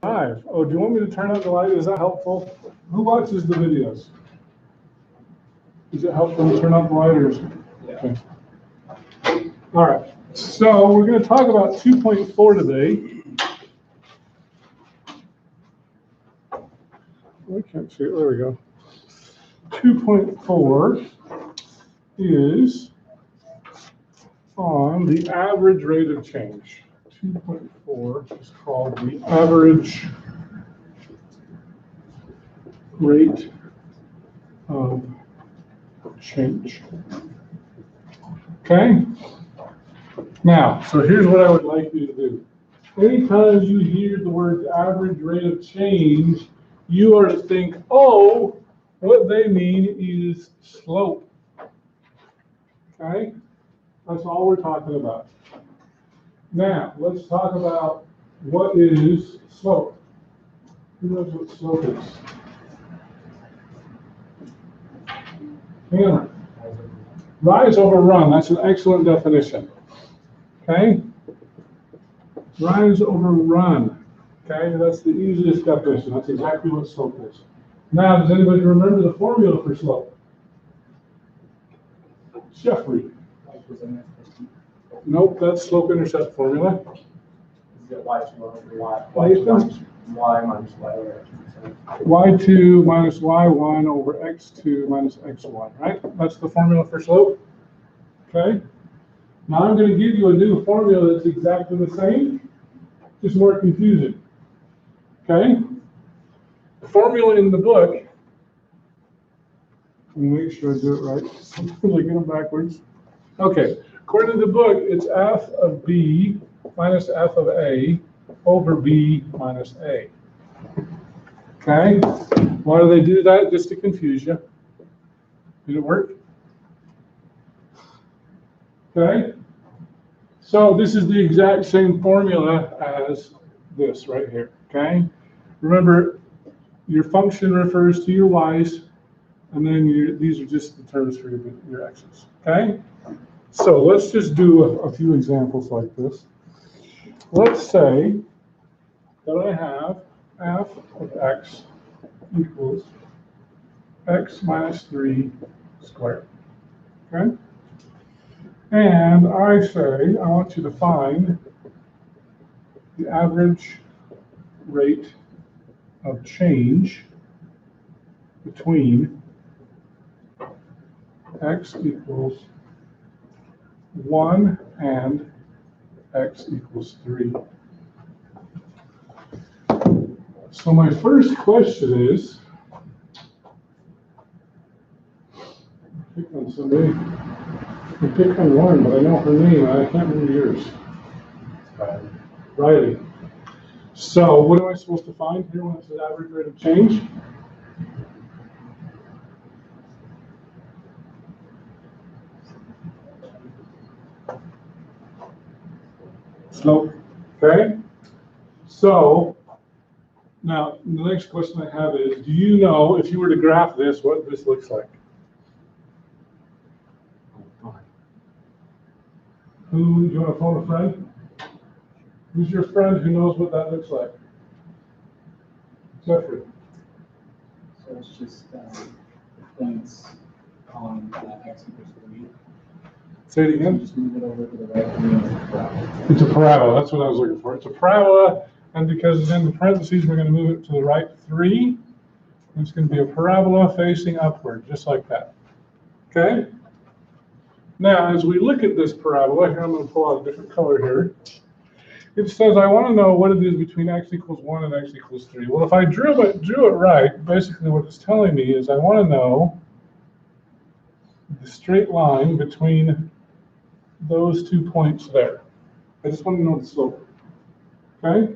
Live. Oh, do you want me to turn out the light? Is that helpful? Who watches the videos? Is it helpful to turn out the light? Or is it? Okay. All right. So we're going to talk about 2.4 today. I can't see it. There we go. 2.4 is on the average rate of change. 2.4 is called the average rate of change. Okay? Now, so here's what I would like you to do. Anytime you hear the word average rate of change, you are to think, oh, what they mean is slope. Okay? That's all we're talking about. Now, let's talk about what is slope. Who knows what slope is? Hammer. Rise over run. That's an excellent definition. Okay? Rise over run. Okay? That's the easiest definition. That's exactly what slope is. Now, does anybody remember the formula for slope? Jeffrey. Nope, that's slope-intercept formula. Is it y2 over y? Y minus y over x. Y2 minus y1 over x2 minus x1, right? That's the formula for slope. Okay? Now I'm going to give you a new formula that's exactly the same, just more confusing. Okay? The formula in the book, let me make sure I do it right. Sometimes I get them backwards. Okay. According to the book, it's f of b minus f of a over b minus a. Okay? Why do they do that? Just to confuse you. Did it work? Okay? So this is the exact same formula as this right here. Okay? Remember, your function refers to your y's, and then these are just the terms for your x's. Okay? So let's just do a few examples like this. Let's say that I have f of x equals x minus 3 squared. Okay? And I say I want you to find the average rate of change between x equals 1 and x equals 3. So my first question is, pick on somebody. I pick on one, but I know her name. I can't remember yours. Riley. So what am I supposed to find here when it says average rate of change? Slope. Okay? So, now the next question I have is, do you know, if you were to graph this, what this looks like? Who, do you want to phone a friend? Who's your friend who knows what that looks like? Jeffrey. So it's just points on x equals 3. Say it again. Just move it over to the right. And it's a parabola. It's a parabola. That's what I was looking for. It's a parabola, and because it's in the parentheses, we're going to move it to the right 3. It's going to be a parabola facing upward, just like that. Okay? Now, as we look at this parabola, here I'm going to pull out a different color here. It says I want to know what it is between x equals 1 and x equals 3. Well, if I drew it right, basically what it's telling me is I want to know the straight line between those 2 points there. I just want to know the slope. Okay?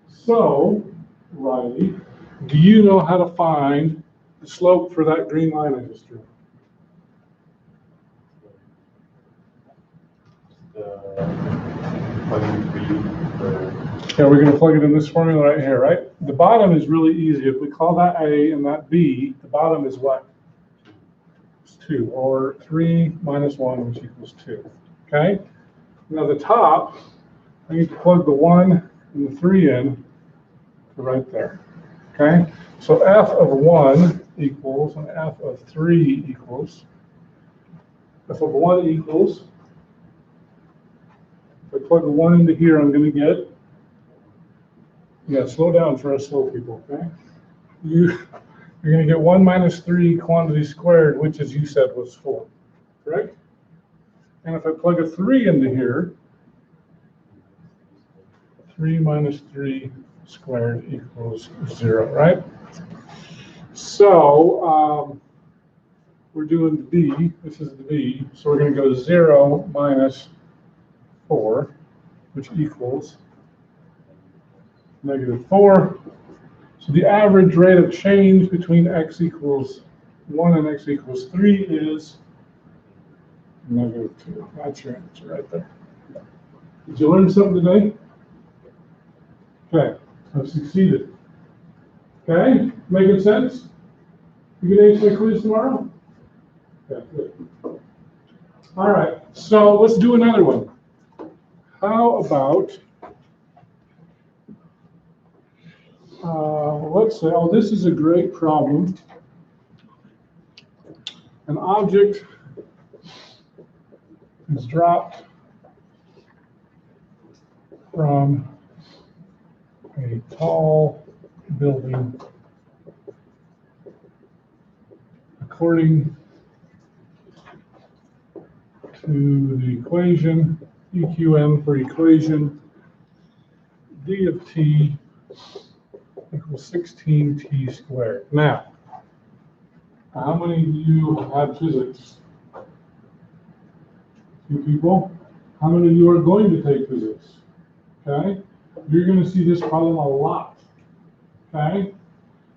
So, Riley, do you know how to find the slope for that green line I just drew? Yeah, we're going to plug it in this formula right here, right? The bottom is really easy. If we call that A and that B, the bottom is what? It's 2, or 3 minus 1, which equals 2. Okay? Now the top, I need to plug the 1 and the 3 in right there. Okay? So f of 1 equals, and f of 3 equals, f of 1 equals, if I plug a 1 into here, I'm going to get, yeah, slow down for us slow people, okay? You're going to get 1 minus 3 quantity squared, which, as you said, was 4, correct? And if I plug a 3 into here, 3 minus 3 squared equals 0, right? So we're doing the b, this is the b, so we're going to go 0 minus 4, which equals -4. So the average rate of change between x equals 1 and x equals 3 is -2. That's your answer right there. Did you learn something today? Okay, I've succeeded. Okay, making sense? You gonna answer my quiz tomorrow? Okay, good. All right, so let's do another one. How about, let's say, oh, this is a great problem. An object is dropped from a tall building according to the equation, EQM for equation, d of t equals 16t squared. Now, how many of you have physics? 2 people? How many of you are going to take physics? Okay? You're going to see this problem a lot. Okay?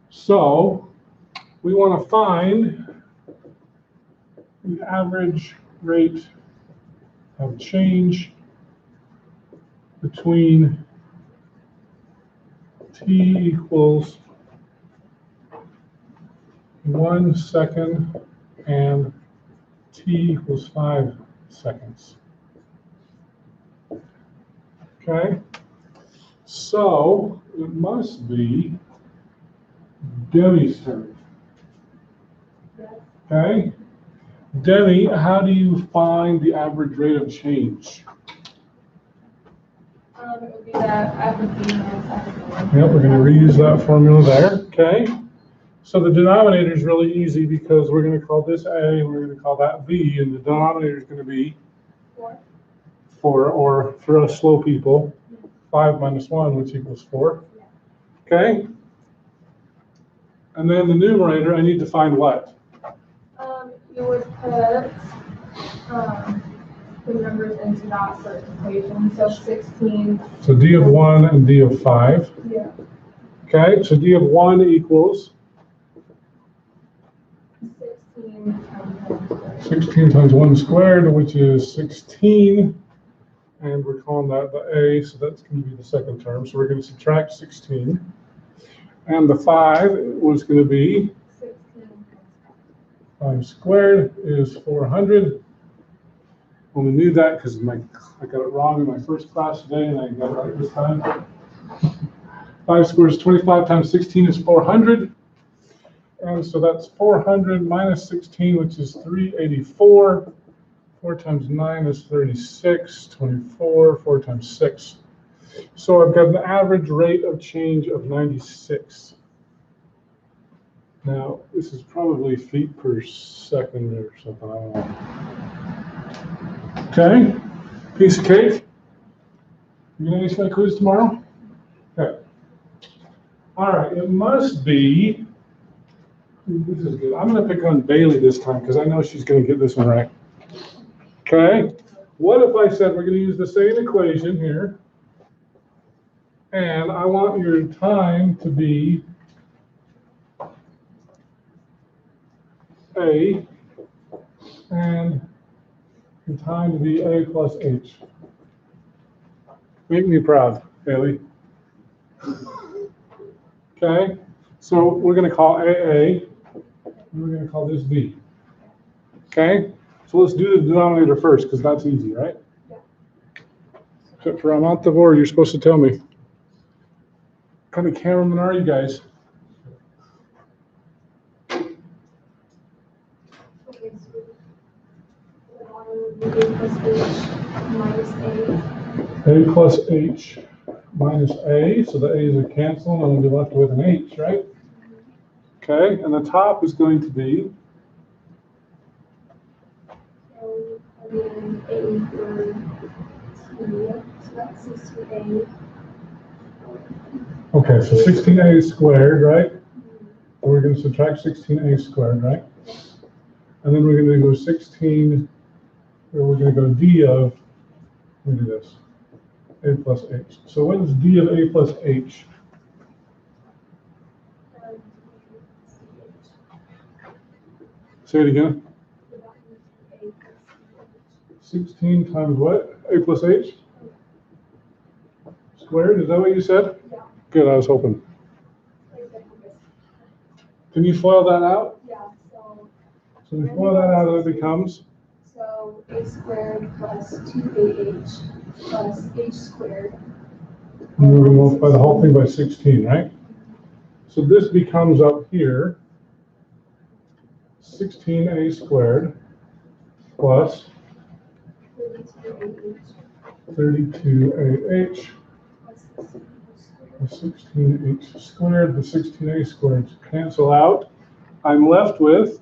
So, we want to find the average rate of change between t equals 1 second and t equals 5 seconds. Okay? So it must be Demi's turn. Okay? Demi, how do you find the average rate of change? It would be that f of b minus f of 1. Yep, we're going to reuse that formula there. Okay? So the denominator is really easy because we're going to call this A and we're going to call that B, and the denominator is going to be 4, or for us slow people, 5 minus 1, which equals 4. Okay? And then the numerator, I need to find what? You would put the numbers into that first equation. So 16. So d of 1 and d of 5. Yeah. Okay, so d of 1 equals 16 times 1 squared. 16 times 1 squared, which is 16. And we're calling that the A, so that's going to be the second term. So we're going to subtract 16. And the 5 was going to be 16 5 squared is 400. Well, we knew that because I got it wrong in my first class today, and I got it right this time. 5 squared is 25 times 16 is 400. And so that's 400 minus 16, which is 384. 4 times 9 is 36. 24. 4 times 6. So I've got an average rate of change of 96. Now, this is probably feet per second or something, I don't know. Okay, piece of cake. You gonna ask my quiz tomorrow? Okay. All right, it must be, this is good. I'm gonna pick on Bailey this time because I know she's gonna get this one right. Okay, what if I said we're gonna use the same equation here, and I want your time to be A, and your time to be A plus H. Make me proud, Bailey. Okay, so we're going to call AA, and we're going to call this B. Okay, so let's do the denominator first, because that's easy, right? Yeah. Except for amount of or, you're supposed to tell me. kind of cameramen are you guys? Okay, so the bottom would be A plus H minus A. A plus H minus A, so the A's are canceled, and we'll be left with an H, right? Okay, and the top is going to be, So again, A for T, so that's 16A. okay, so 16A squared, right? We're going to subtract 16A squared, right? And then we're going to go 16, or we're going to go D of, let me do this, A plus H. So what is D of A plus H? Say it again. 16 times what? A plus H? Squared, is that what you said? Yeah. Good, I was hoping. Can you FOIL that out? Yeah, so. So we FOIL that out, it becomes? So A squared plus 2AH plus H squared. And we're going to multiply the whole thing by 16, right? So this becomes up here 16A squared plus 32AH plus 16H squared. The 16A squared cancel out. I'm left with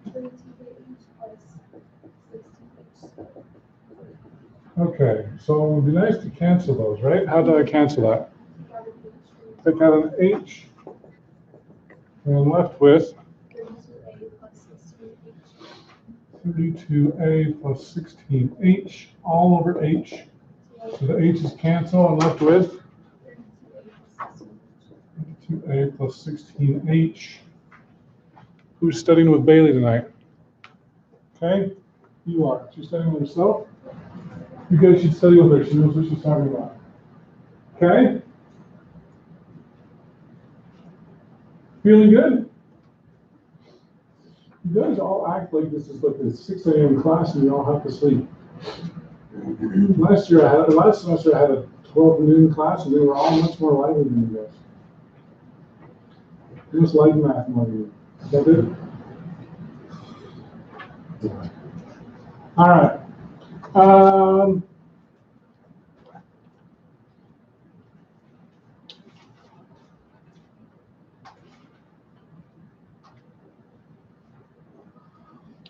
32AH plus 16H. okay, so it would be nice to cancel those, right? How do I cancel that? Take out an H, and I'm left with 32A plus 16H all over H. So the H is canceled. I'm left with 32A plus 16H. Who's studying with Bailey tonight? Okay, you are. She's studying with herself. You guys should study with her. She knows what she's talking about. Okay? Feeling good? You guys all act like this is like a 6 a.m. class and you all have to sleep. Last semester I had a 12 noon class and they were all much more lively than you guys. They just like math more than you. Is that good? All right.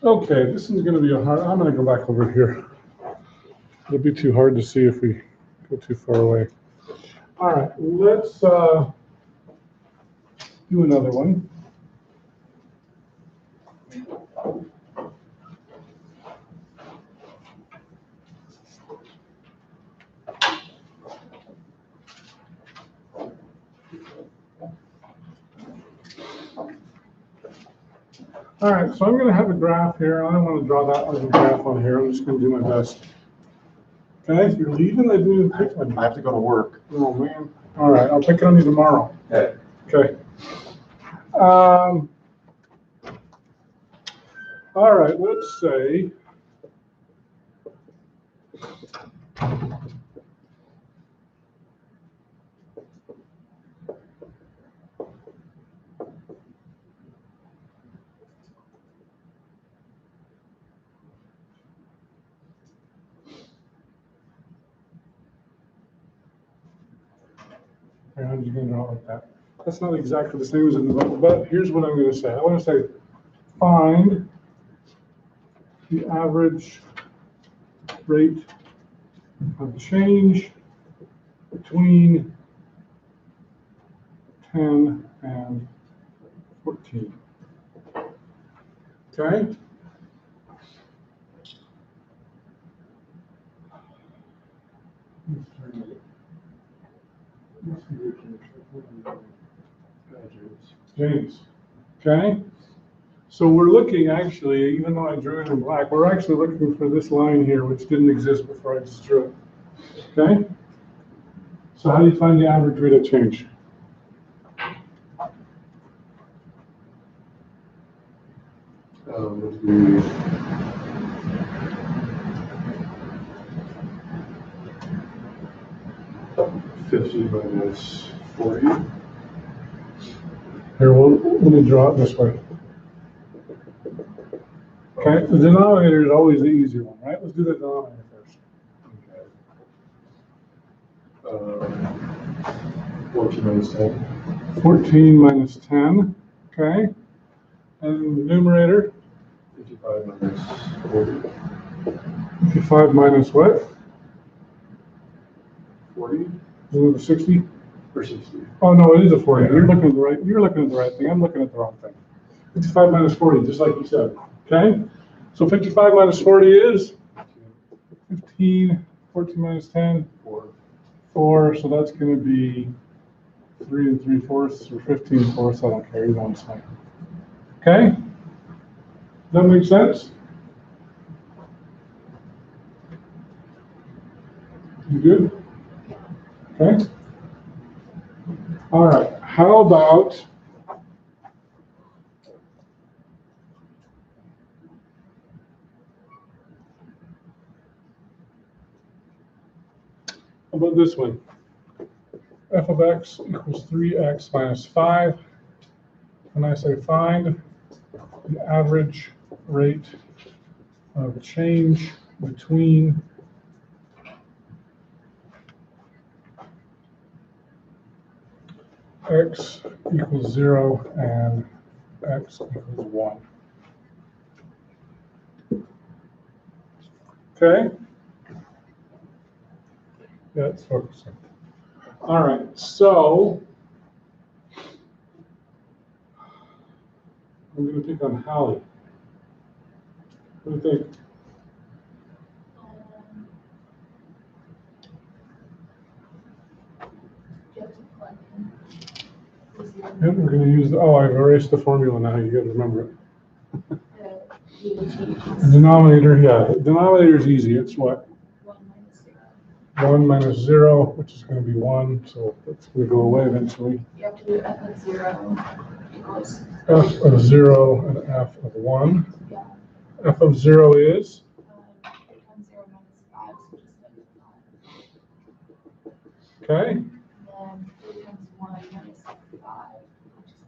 Okay, this is going to be a hard. I'm going to go back over here. It'll be too hard to see if we go too far away. All right, let's do another one. All right, so I'm going to have a graph here. I don't want to draw that like a graph on here. I'm just going to do my best. Okay, you're leaving? I didn't even pick on you. I have to go to work. Oh, man. All right, I'll pick it on you tomorrow. Okay. Okay. All right, let's say I'm just going to draw it like that. That's not exactly the same as in the book, but here's what I'm going to say. I want to say find the average rate of change between 10 and 14. Okay? James. Okay? So we're looking actually, even though I drew it in black, we're actually looking for this line here, which didn't exist before I just drew it. Okay? So how do you find the average rate of change? Would be 50 minus 40. Here, let me draw it this way. Okay, the denominator is always the easy one, right? Let's do the denominator first. Okay. 14 minus 10. 14 minus 10, okay? And the numerator? 55 minus 40. 55 minus what? 40 Is it 60? or 60? Oh, no, it is a 40. You're looking at the right thing. I'm looking at the wrong thing. 55 minus 40, just like you said, okay? So 55 minus 40 is 15, 14 minus 10, 4, so that's going to be 3 3/4 or 15/4. I don't care, either one's fine. Okay? Does that make sense? You good? Okay. All right. How about this one? F of x equals 3x minus 5. And I say find the average rate of change between x equals 0 and x equals 1. Okay? Yeah, it's focusing. All right, so I'm going to pick on Hallie. What do you think? Yep, we're going to use, I've erased the formula now, you got to remember it. The denominator, the denominator is easy. It's what? 1 minus 0, which is going to be 1, so it's going to go away eventually. You have to do f of 0 equals F of 0 and f of 1. Yeah. F of 0 is? 3 times 0 minus 5, so just -5. Okay. And then 3 times 1 minus 5, which is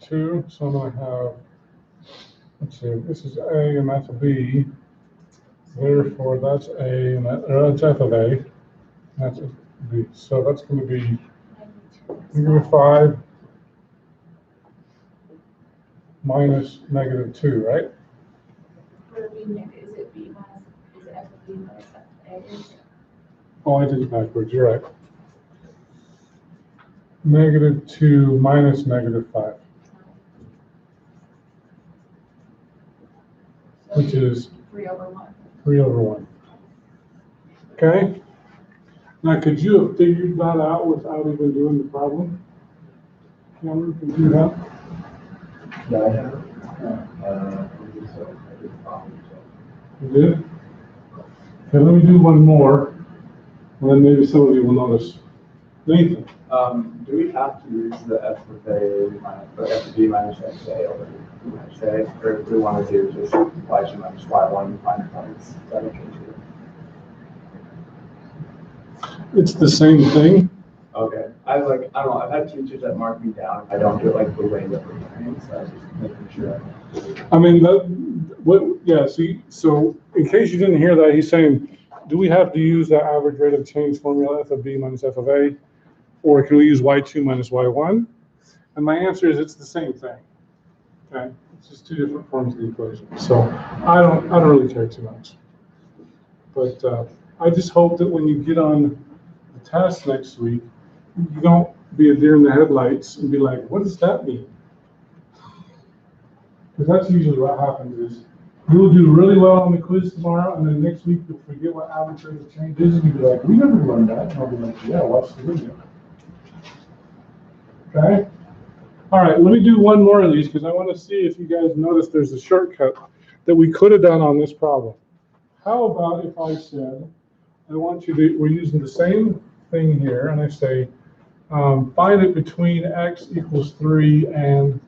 -2. So I'm going to have, let's see, this is A and that's B. Therefore, that's A and that's F of A. And that's B. So that's going to be -5 minus -2, right? Would it be is it B minus, is it F of B minus F of A? Oh, I did it backwards. You're right. -2 minus -5, which is 3 over 1. 3 over 1. Okay? Now, could you have figured that out without even doing the problem? Cameron, could you do that? Yeah, I have. I think so. I did the problem, so. You did? Okay, let me do one more, and then maybe some of you will notice. Nathan? Do we have to use the F of A minus, or F of B minus X A over B minus A, or do we want to do just Y2 minus Y1 minor points? Is that okay too? It's the same thing. Okay, I don't know, I've had teachers that mark me down if I don't do it like the way that we're learning, so I was just making sure. I mean, see, so in case you didn't hear that, he's saying, do we have to use that average rate of change formula, F of B minus F of A? Or can we use Y2 minus Y1? And my answer is it's the same thing. Okay, it's just two different forms of the equation. So I don't really care too much. But I just hope that when you get on the test next week, you don't be a deer in the headlights and be like, what does that mean? Because that's usually what happens is you'll do really well on the quiz tomorrow, and then next week you'll forget what average rate of change is, and you'll be like, we never learned that. And I'll be like, yeah, watch the video. Okay? All right, let me do one more of these because I want to see if you guys notice there's a shortcut that we could have done on this problem. How about if I said, we're using the same thing here, and I say, find it between x equals 3 and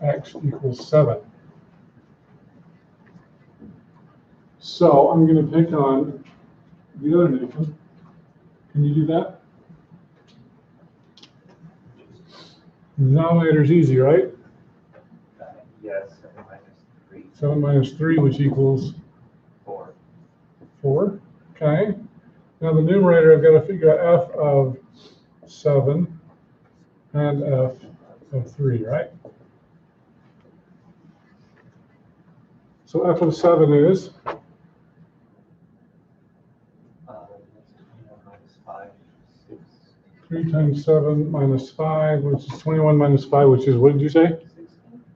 x equals 7. So I'm going to pick on the other Nathan. Can you do that? The denominator's easy, right? Yes, 7 minus 3. 7 minus 3, which equals 4. 4. Okay. Now the numerator, I've got to figure out f of 7 and f of 3, right? So f of 7 is? That's 21 minus 5, 6. 3 times 7 minus 5, which is 21 minus 5, which is, what did you say?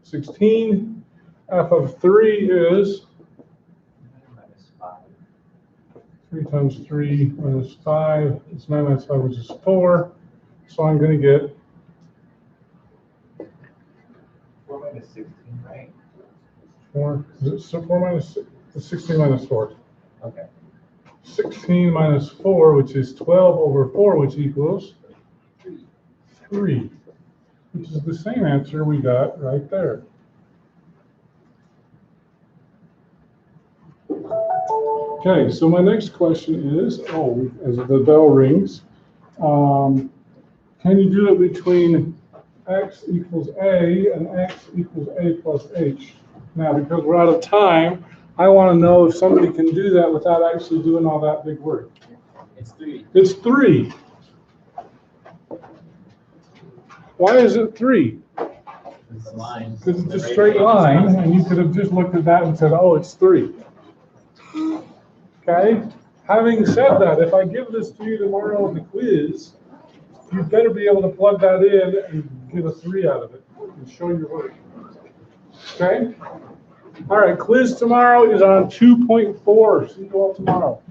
16. F of 3 is? 3 times 3 minus 5, it's 9 minus 5, which is 4. So I'm going to get 4 minus 16, right? 4, is it so 4 minus 6? It's 16 minus 4. Okay. 16 minus 4, which is 12 over 4, which equals 3, which is the same answer we got right there. Okay, so my next question is, as the bell rings, can you do it between x equals a and x equals a plus h? Now, because we're out of time, I want to know if somebody can do that without actually doing all that big work. It's 3. It's 3. Why is it 3? It's a line. Because it's a straight line, and you could have just looked at that and said, oh, it's 3. Okay? Having said that, if I give this to you tomorrow in the quiz, you better be able to plug that in and get a 3 out of it and show your work. Okay? All right, quiz tomorrow is on 2.4. See you all tomorrow.